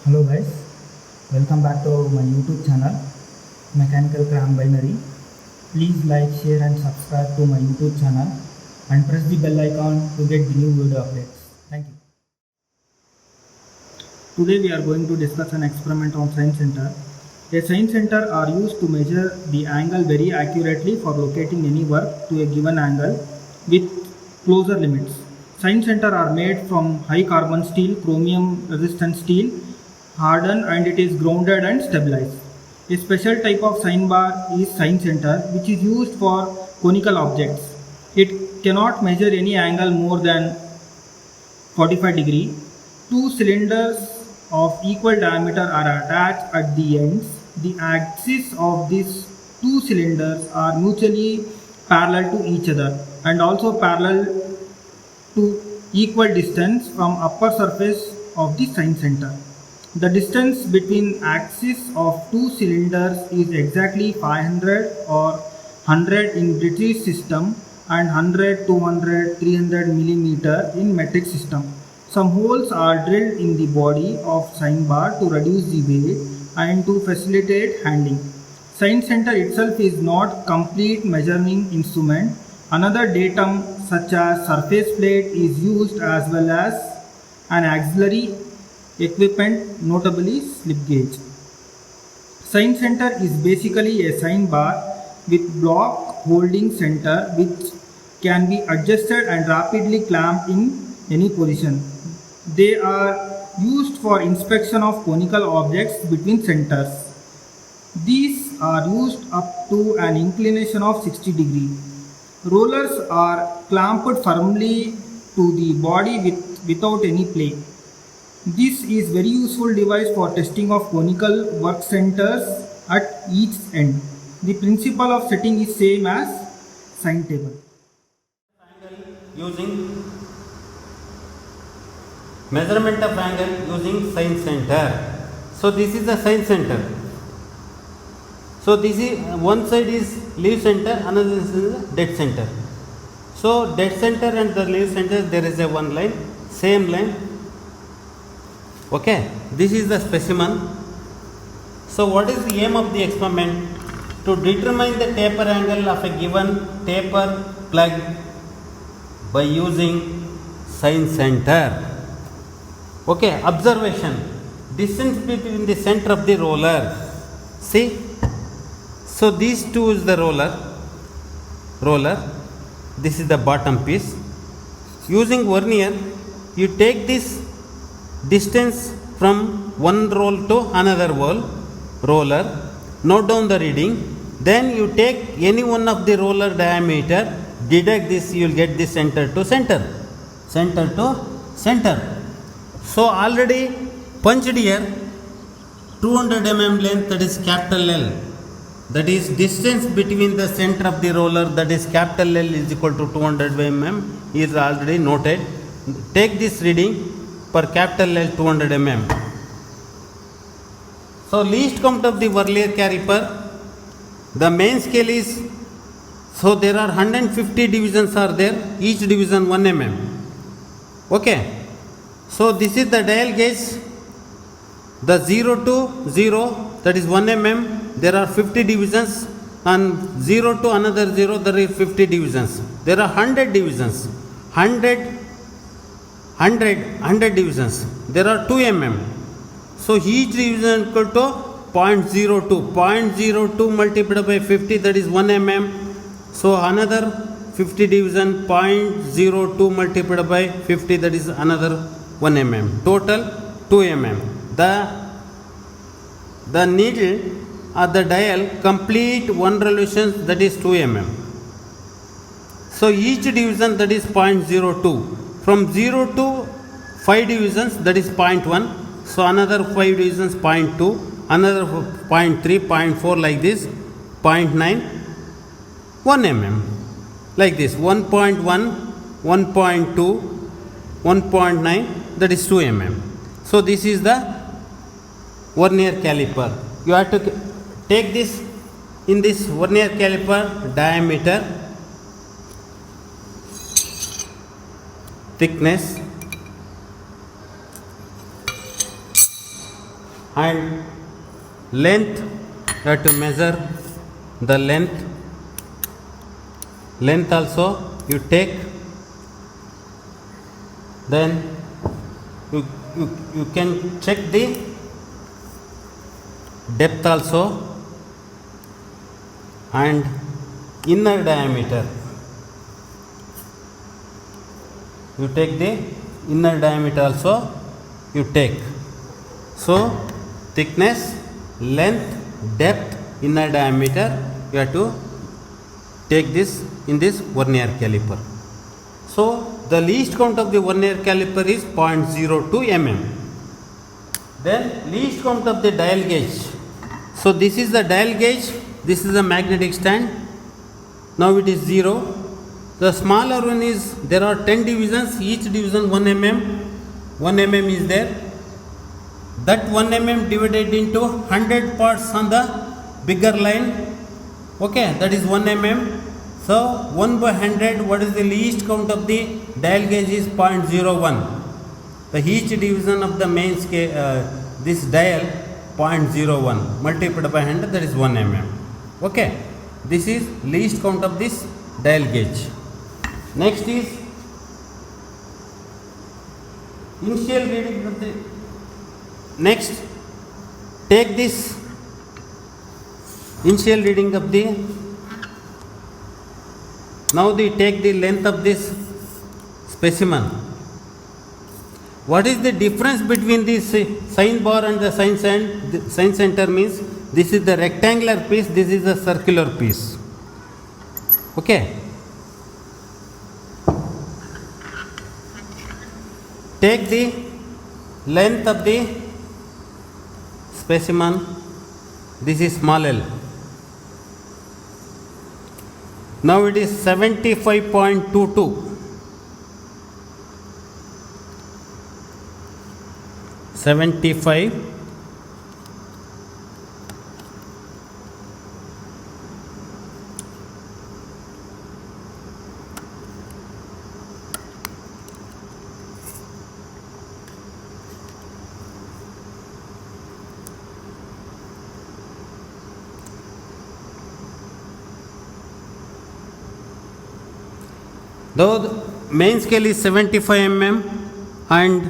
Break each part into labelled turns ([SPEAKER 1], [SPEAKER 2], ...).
[SPEAKER 1] Hello guys, welcome back to my YouTube channel Mechanical Cram Binary. Please like, share and subscribe to my YouTube channel and press the bell icon to get the new video updates. Thank you. Today we are going to discuss an experiment on Science Center. A Science Center are used to measure the angle very accurately for locating any work to a given angle with closure limits. Science Center are made from high carbon steel, chromium resistant steel, hardened and it is grounded and stabilized. A special type of sign bar is sign center which is used for conical objects. It cannot measure any angle more than 45 degree. Two cylinders of equal diameter are attached at the ends. The axes of these two cylinders are mutually parallel to each other and also parallel to equal distance from upper surface of the sign center. The distance between axes of two cylinders is exactly 500 or 100 in British system and 100, 200, 300 millimeter in metric system. Some holes are drilled in the body of sign bar to reduce the weight and to facilitate handling. Sign center itself is not complete measuring instrument. Another datum such as surface plate is used as well as an auxiliary equipment, notably slip gauge. Sign center is basically a sign bar with block holding center which can be adjusted and rapidly clamped in any position. They are used for inspection of conical objects between centers. These are used up to an inclination of 60 degree. Rollers are clamped firmly to the body without any play. This is very useful device for testing of conical work centers at each end. The principle of setting is same as sign table.
[SPEAKER 2] Using measurement of angle using sign center. So this is the sign center. So this is one side is leaf center, another is dead center. So dead center and the leaf center there is a one line, same line. Okay, this is the specimen. So what is the aim of the experiment? To determine the taper angle of a given taper plug by using sign center. Okay, observation. Distance between the center of the roller. See? So these two is the roller. This is the bottom piece. Using vernier, you take this distance from one roll to another roller, note down the reading, then you take any one of the roller diameter, deduct this, you will get the center to center. So already punched here 200 mm length, that is capital L, that is distance between the center of the roller, that is capital L is equal to 200 mm is already noted. Take this reading per capital L 200 mm. So least count of the Vernier caliper, the main scale is, so there are 150 divisions are there, each division 1 mm. Okay. So this is the dial gauge, the 0 to 0, that is 1 mm, there are 50 divisions, and 0 to another 0, there is 50 divisions. There are 100 divisions, 100 divisions. There are 2 mm. So each division equal to 0.02. 0.02 multiplied by 50, that is 1 mm. So another 50 division, 0.02 multiplied by 50, that is another 1 mm. Total 2 mm. The needle at the dial complete one revolution, that is 2 mm. So each division, that is 0.02. From 0 to 5 divisions, that is 0.1. So another 5 divisions 0.2, another 0.3, 0.4 like this, 0.9, 1 mm like this, 1.1, 1.2, 1.9, that is 2 mm. So this is the Vernier caliper. You have to take this in this Vernier caliper diameter, thickness, and length, you have to measure the length also you take. Then you can check the depth also and inner diameter. You take the inner diameter also you take. So thickness, length, depth, inner diameter, you have to take this in this vernier caliper. So the least count of the vernier caliper is 0.02 mm. Then least count of the dial gauge. So this is the dial gauge, this is the magnetic stand. Now it is 0. The smaller one is, there are 10 divisions, each division 1 mm. 1 mm is there. That 1 mm divided into 100 parts on the bigger line. Okay, that is 1 mm. So 1 by 100, what is the least count of the dial gauge is 0.01. The each division of the main scale, this dial 0.01 multiplied by 100, that is 1 mm. Okay, this is least count of this dial gauge. Next is initial reading of the. Next, take this initial reading of the. Now they take the length of this specimen. What is the difference between this sign bar and the sign center means this is the rectangular piece, this is the circular piece. Okay. Take the length of the specimen, this is small l. Now it is 75.22. 75. Though the main scale is 75 mm and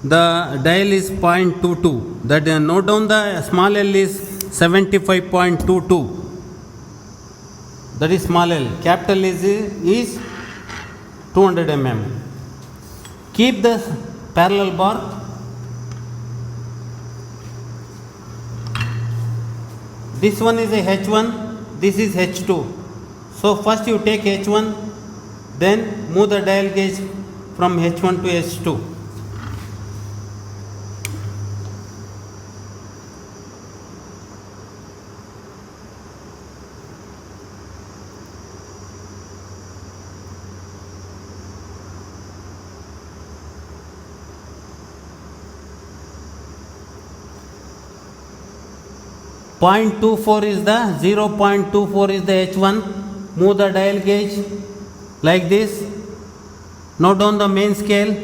[SPEAKER 2] the dial is 0.22, that note down the small l is 75.22, that is small l. Capital is 200 mm. Keep the parallel bar. This one is a H1, this is H2. So first you take H1, then move the dial gauge from H1 to H2. .24 is the 0.24 is the H1. Move the dial gauge like this. Note down the main scale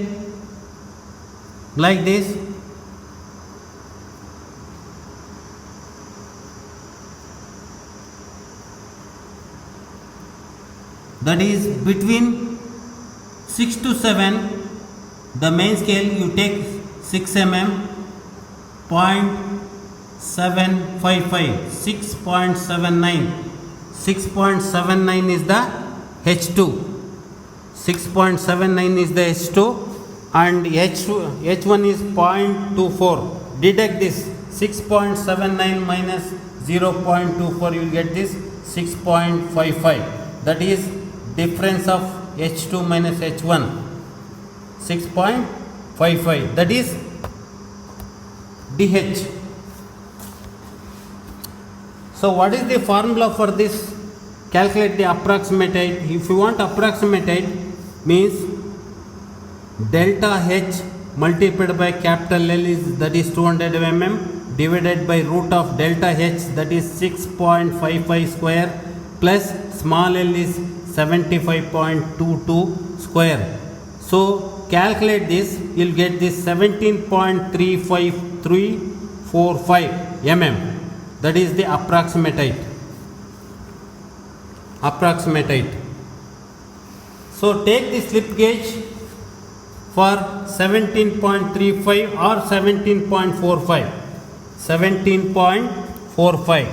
[SPEAKER 2] like this. That is between 6 to 7. The main scale you take 6 mm. 0.755, 6.79. 6.79 is the H2. 6.79 is the H2 and H1 is 0.24. Deduct this 6.79 minus 0.24, you will get this 6.55. That is difference of H2 minus H1. 6.55. That is DH. So what is the formula for this? Calculate the approximate height. If you want approximate height, means delta H multiplied by capital L is, that is 200 mm, divided by root of delta H, that is 6.55 square, plus small l is 75.22 square. So calculate this, you will get this 17.353 mm. That is the approximate height. Approximate height. So take the slip gauge for 17.35 or 17.45. 17.45.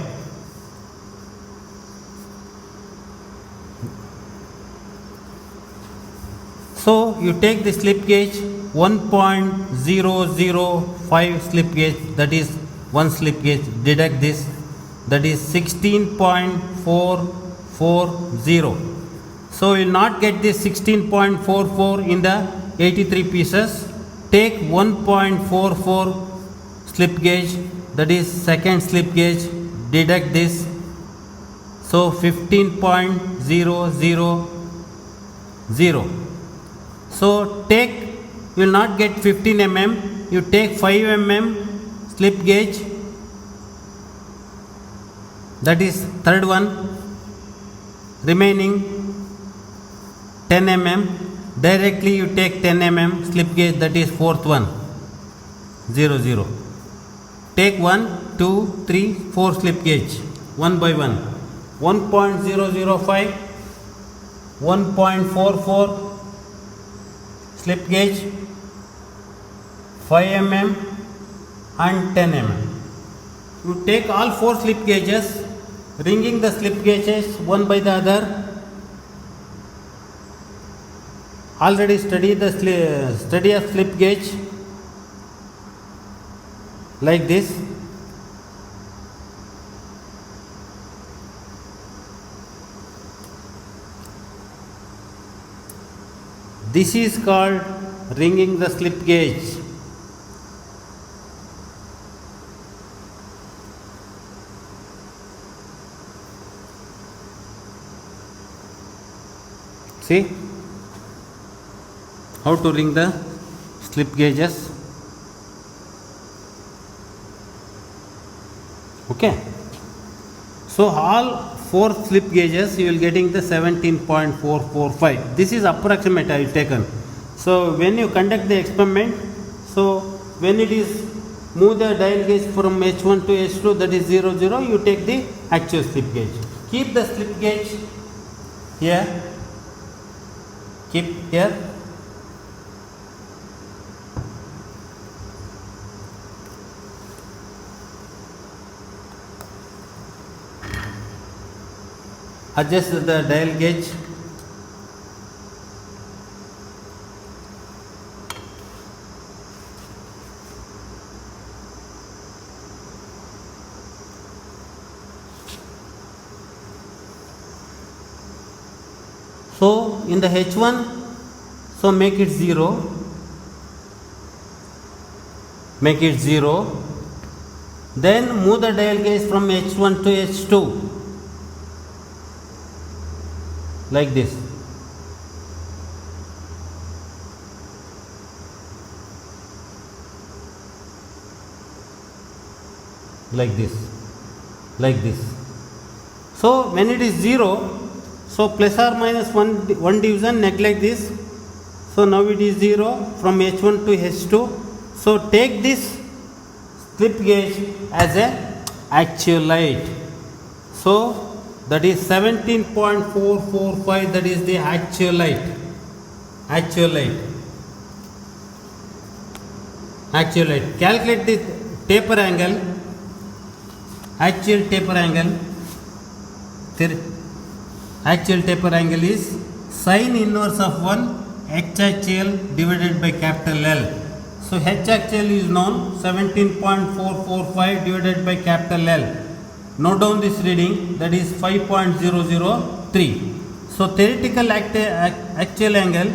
[SPEAKER 2] So you take the slip gauge 1.005 slip gauge, that is one slip gauge, deduct this, that is 16.440. So you will not get this 16.44 in the 83 pieces. Take 1.44 slip gauge, that is second slip gauge, deduct this, so 15.000. So take, you will not get 15 mm, you take 5 mm slip gauge, that is third one, remaining 10 mm, directly you take 10 mm slip gauge, that is fourth one, 00. Take 1, 2, 3, 4 slip gauge, one by one, 1.005, 1.44 slip gauge, 5 mm and 10 mm. You take all 4 slip gauges, ringing the slip gauges one by the other. Already study the study of slip gauge like this. This is called ringing the slip gauge. See how to ring the slip gauges. Okay. So all 4 slip gauges you will getting the 17.445. This is approximate I have taken. So when you conduct the experiment, so when it is move the dial gauge from H1 to H2, that is 00, you take the actual slip gauge. Keep the slip gauge here. Keep here. Adjust the dial gauge. So in the H1, so make it 0. Make it 0. Then move the dial gauge from H1 to H2. Like this. Like this. Like this. So when it is 0, so plus or minus 1 division, neglect this. So now it is 0 from H1 to H2. So take this slip gauge as a actual height. So that is 17.445, that is the actual height. Actual height. Actual height. Calculate the taper angle. Actual taper angle. Actual taper angle is sin inverse of 1 H actual divided by capital L. So H actual is known, 17.445 divided by capital L. Note down this reading, that is 5.003. So theoretical actual angle,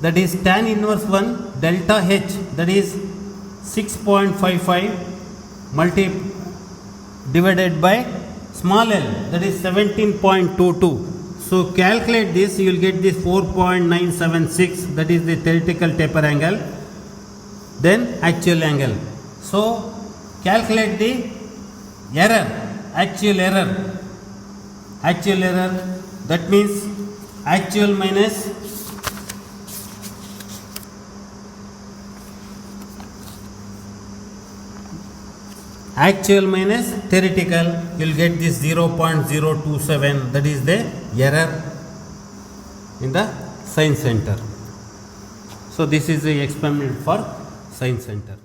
[SPEAKER 2] that is tan inverse 1 delta H, that is 6.55 divided by small l, that is 17.22. So calculate this, you will get this 4.976, that is the theoretical taper angle, then actual angle. So calculate the error, actual error, that means actual minus actual minus theoretical, you will get this 0.027, that is the error in the science center. So this is the experiment for science center.